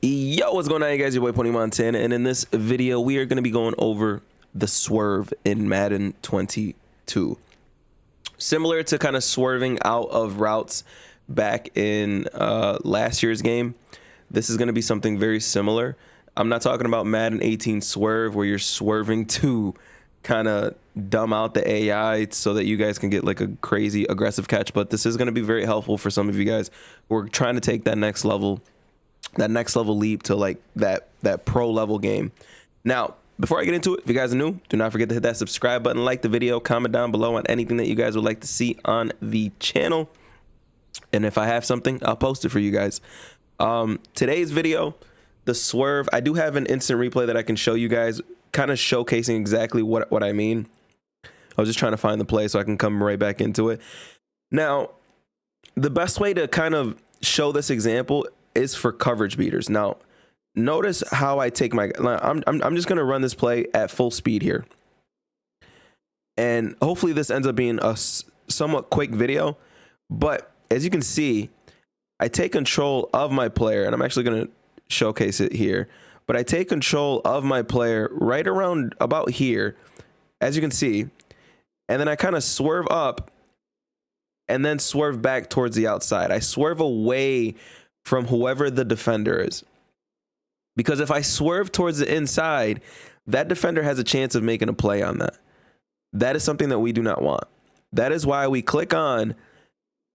Yo, what's going on, you guys? Your boy Pwny Montana, and in this video, we are going to be going over the swerve in Madden 22. Similar to kind of swerving out of routes back in last year's game, this is going to be something very similar. I'm not talking about Madden 18 swerve, where you're swerving to kind of dumb out the AI so that you guys can get like a crazy aggressive catch, but this is going to be very helpful for some of you guys who are trying to take that next level leap to like that pro level game. Now, before I get into it, if you guys are new, do not forget to hit that subscribe button, like the video, comment down below on anything that you guys would like to see on the channel, and if I have something, I'll post it for you guys. Today's video, the swerve, I do have an instant replay that I can show you guys, kind of showcasing exactly what I mean. I was just trying to find the play so I can come right back into it. Now, the best way to kind of show this example is for coverage beaters. Now, notice how I take my, I'm just going to run this play at full speed here. And hopefully this ends up being a somewhat quick video. But as you can see, I take control of my player, and I'm actually going to showcase it here. But I take control of my player right around about here, as you can see. And then I kind of swerve up and then swerve back towards the outside. I swerve away from whoever the defender is, because if I swerve towards the inside, that defender has a chance of making a play on that. That is something that we do not want. That is why we click on,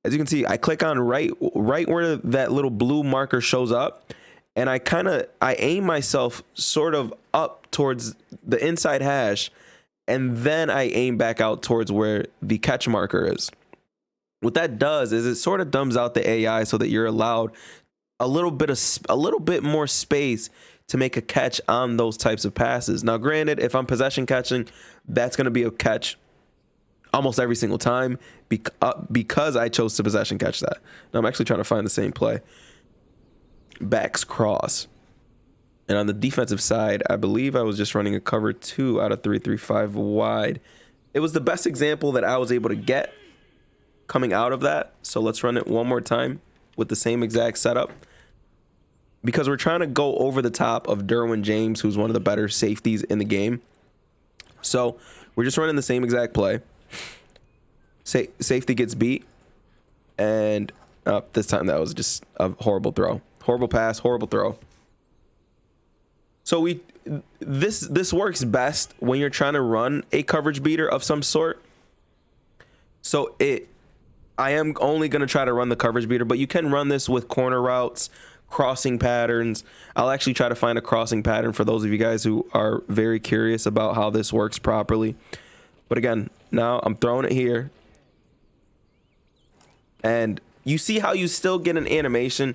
as you can see, I click on right where that little blue marker shows up, and I aim myself sort of up towards the inside hash, and then I aim back out towards where the catch marker is. What that does is it sort of dumbs out the AI so that you're allowed a little bit more space to make a catch on those types of passes. Now, granted, if I'm possession catching, that's going to be a catch almost every single time because I chose to possession catch that. Now, I'm actually trying to find the same play. Backs cross. And on the defensive side, I believe I was just running a cover 2 out of 3-3-5 wide. It was the best example that I was able to get coming out of that. So let's run it one more time with the same exact setup, because we're trying to go over the top of Derwin James, who's one of the better safeties in the game. So we're just running the same exact play. Safety gets beat, and this time that was just a horrible throw, horrible pass, horrible throw. So this works best when you're trying to run a coverage beater of some sort. So I am only going to try to run the coverage beater, but you can run this with corner routes, crossing patterns. I'll actually try to find a crossing pattern for those of you guys who are very curious about how this works properly. But again, now I'm throwing it here. And you see how you still get an animation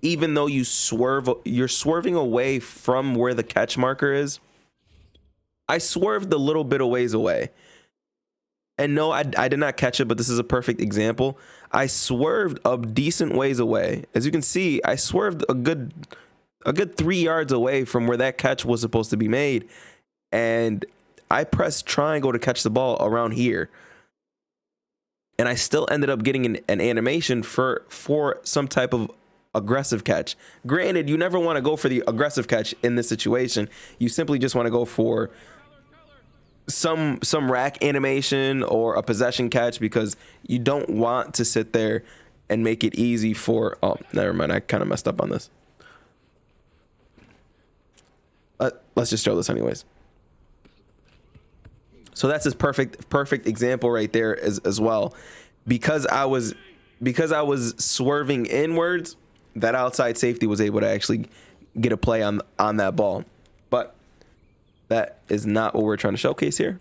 even though you're swerving away from where the catch marker is. I swerved a little bit of ways away. And no, I did not catch it, but this is a perfect example. I swerved a decent ways away. As you can see, I swerved a good 3 yards away from where that catch was supposed to be made. And I pressed triangle to catch the ball around here. And I still ended up getting an animation for some type of aggressive catch. Granted, you never want to go for the aggressive catch in this situation. You simply just want to go for some rack animation or a possession catch, because you don't want to sit there and make it easy for, oh, never mind, I kind of messed up on this. Let's just show this anyways. So that's his perfect example right there as well. Because I was swerving inwards, that outside safety was able to actually get a play on that ball. But that is not what we're trying to showcase here.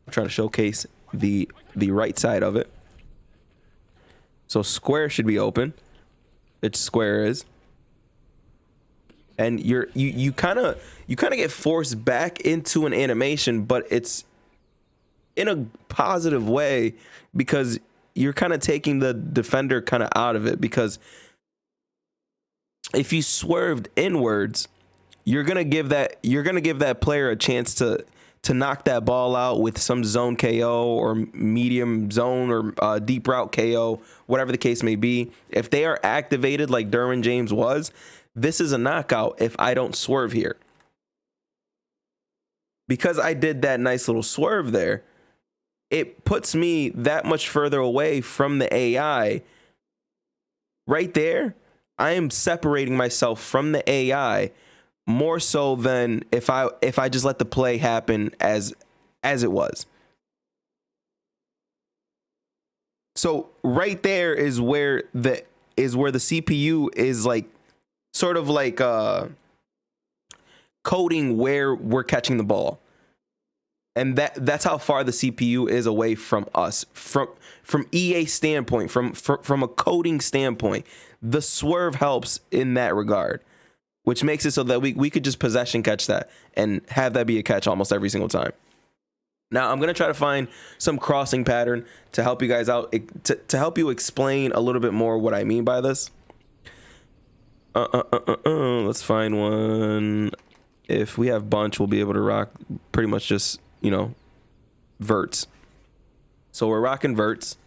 I'm trying to showcase the right side of it. So square should be open. Its square is. And you kind of get forced back into an animation, but it's in a positive way, because you're kind of taking the defender kind of out of it. Because if you swerved inwards, you're gonna give that player a chance to to knock that ball out with some zone KO or medium zone or deep route KO, whatever the case may be, if they are activated like Derwin James was, this is a knockout if I don't swerve here. Because I did that nice little swerve there, it puts me that much further away from the AI. Right there, I am separating myself from the AI more so than if I just let the play happen as it was. So right there is where the CPU is like sort of like coding where we're catching the ball. And that's how far the CPU is away from us, from EA standpoint, from a coding standpoint. The swerve helps in that regard, which makes it so that we could just possession catch that and have that be a catch almost every single time. Now, I'm going to try to find some crossing pattern to help you guys out, to help you explain a little bit more what I mean by this. Let's find one. If we have bunch, we'll be able to rock pretty much just, you know, verts. So we're rocking verts.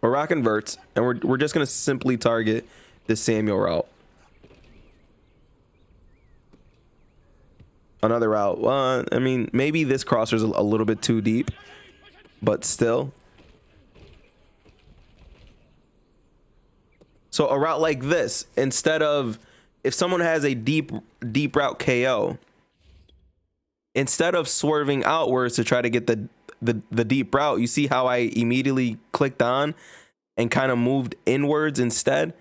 We're rocking verts, and we're just going to simply target the Samuel route. Another route. I mean, maybe this crosser's a little bit too deep, but still. So a route like this, instead of, if someone has a deep route KO, instead of swerving outwards to try to get the deep route, you see how I immediately clicked on and kind of moved inwards instead,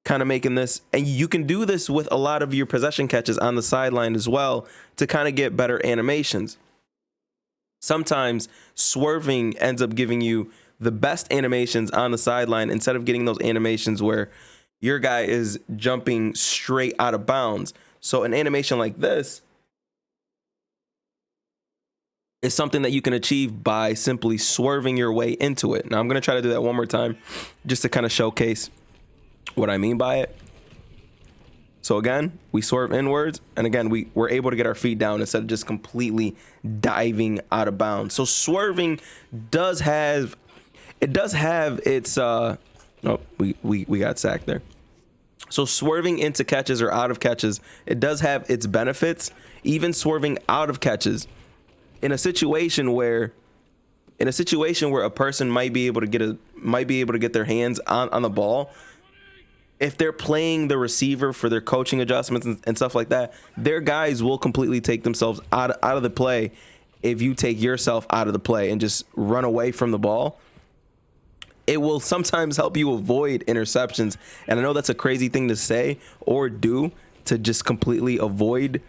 kind of making this. And you can do this with a lot of your possession catches on the sideline as well to kind of get better animations. Sometimes swerving ends up giving you the best animations on the sideline instead of getting those animations where your guy is jumping straight out of bounds. So an animation like this is something that you can achieve by simply swerving your way into it. Now I'm going to try to do that one more time just to kind of showcase what I mean by it. So again, we swerve inwards, and again, we're able to get our feet down instead of just completely diving out of bounds. So swerving does have its we got sacked there. So swerving into catches or out of catches, it does have its benefits. Even swerving out of catches in a situation where a person might be able to get their hands on the ball, if they're playing the receiver for their coaching adjustments and stuff like that, their guys will completely take themselves out of the play if you take yourself out of the play and just run away from the ball. It will sometimes help you avoid interceptions. And I know that's a crazy thing to say or do, to just completely avoid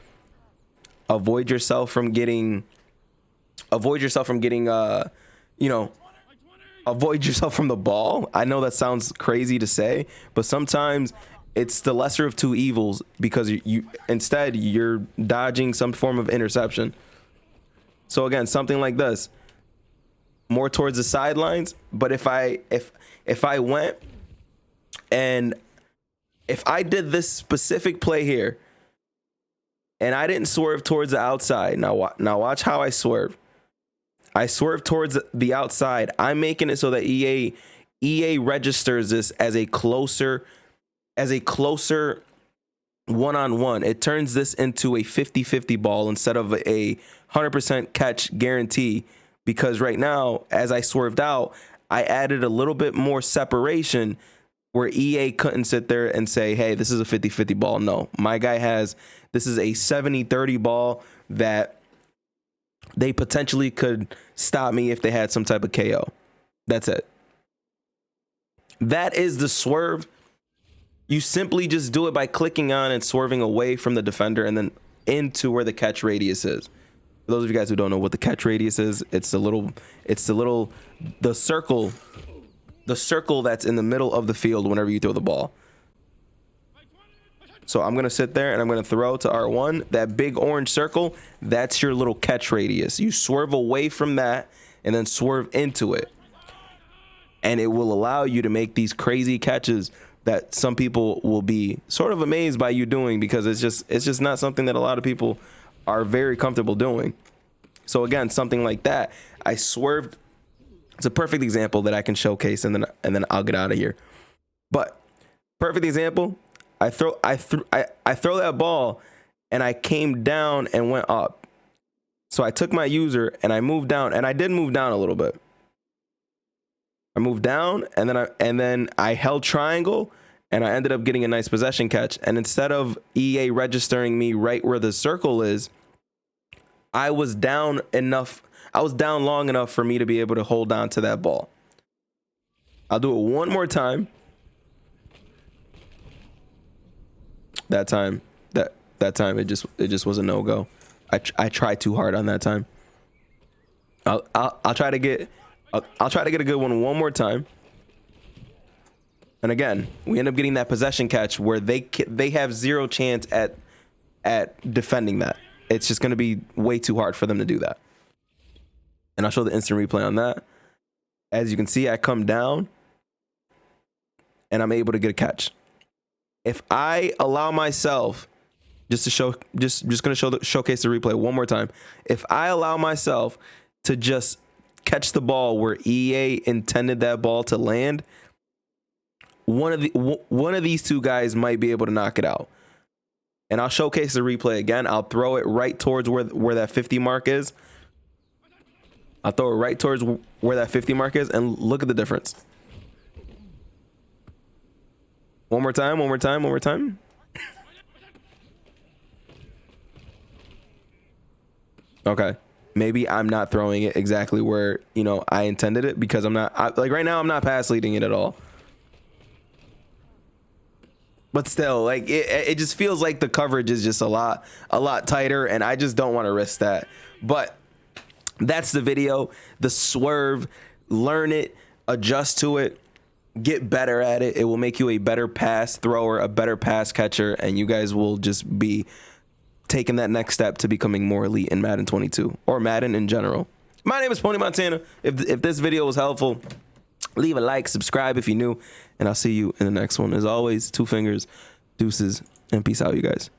yourself from getting avoid yourself from the ball. I know that sounds crazy to say, but sometimes it's the lesser of two evils, because you're dodging some form of interception. So again, something like this, more towards the sidelines. But if I went and if I did this specific play here and I didn't swerve towards the outside, now watch how I swerve. I swerve towards the outside. I'm making it so that EA registers this as a closer one-on-one. It turns this into a 50-50 ball instead of a 100% catch guarantee, because right now, as I swerved out, I added a little bit more separation where EA couldn't sit there and say, hey, this is a 50-50 ball. No, my guy this is a 70-30 ball that they potentially could stop me if they had some type of KO. That's it. That is the swerve. You simply just do it by clicking on and swerving away from the defender and then into where the catch radius is. For those of you guys who don't know what the catch radius is, the circle that's in the middle of the field whenever you throw the ball. So I'm going to sit there and I'm going to throw to R1. That big orange circle, that's your little catch radius. You swerve away from that and then swerve into it. And it will allow you to make these crazy catches that some people will be sort of amazed by you doing, because it's just not something that a lot of people are very comfortable doing. So again, something like that, I swerved. It's a perfect example that I can showcase, and then I'll get out of here. But perfect example, I throw that ball, and I came down and went up. So I took my user and I moved down, and I did move down a little bit. I moved down, and then I held triangle, and I ended up getting a nice possession catch. And instead of EA registering me right where the circle is, I was down long enough for me to be able to hold on to that ball. I'll do it one more time. That time it just was a no-go. I tried too hard on that time. I'll try to get a good one more time. And again, we end up getting that possession catch where they have zero chance at defending that. It's just going to be way too hard for them to do that. And I'll show the instant replay on that. As you can see, I come down and I'm able to get a catch. If I allow myself, just going to showcase the replay one more time. If I allow myself to just catch the ball where EA intended that ball to land, one of these two guys might be able to knock it out. And I'll showcase the replay again. I'll throw it right towards where that 50 mark is. I'll throw it right towards where that 50 mark is, and look at the difference. One more time. Okay. Maybe I'm not throwing it exactly where, I intended it, because right now I'm not pass leading it at all. But still, like it just feels like the coverage is just a lot tighter, and I just don't want to risk that. But that's the video. The swerve, learn it, adjust to it, get better at it. It will make you a better pass thrower, a better pass catcher, and you guys will just be taking that next step to becoming more elite in Madden 22 or Madden in general. My name is Pwny Montana. If this video was helpful, leave a like, subscribe if you're new, and I'll see you in the next one. As always, 2 fingers, deuces, and peace out, you guys.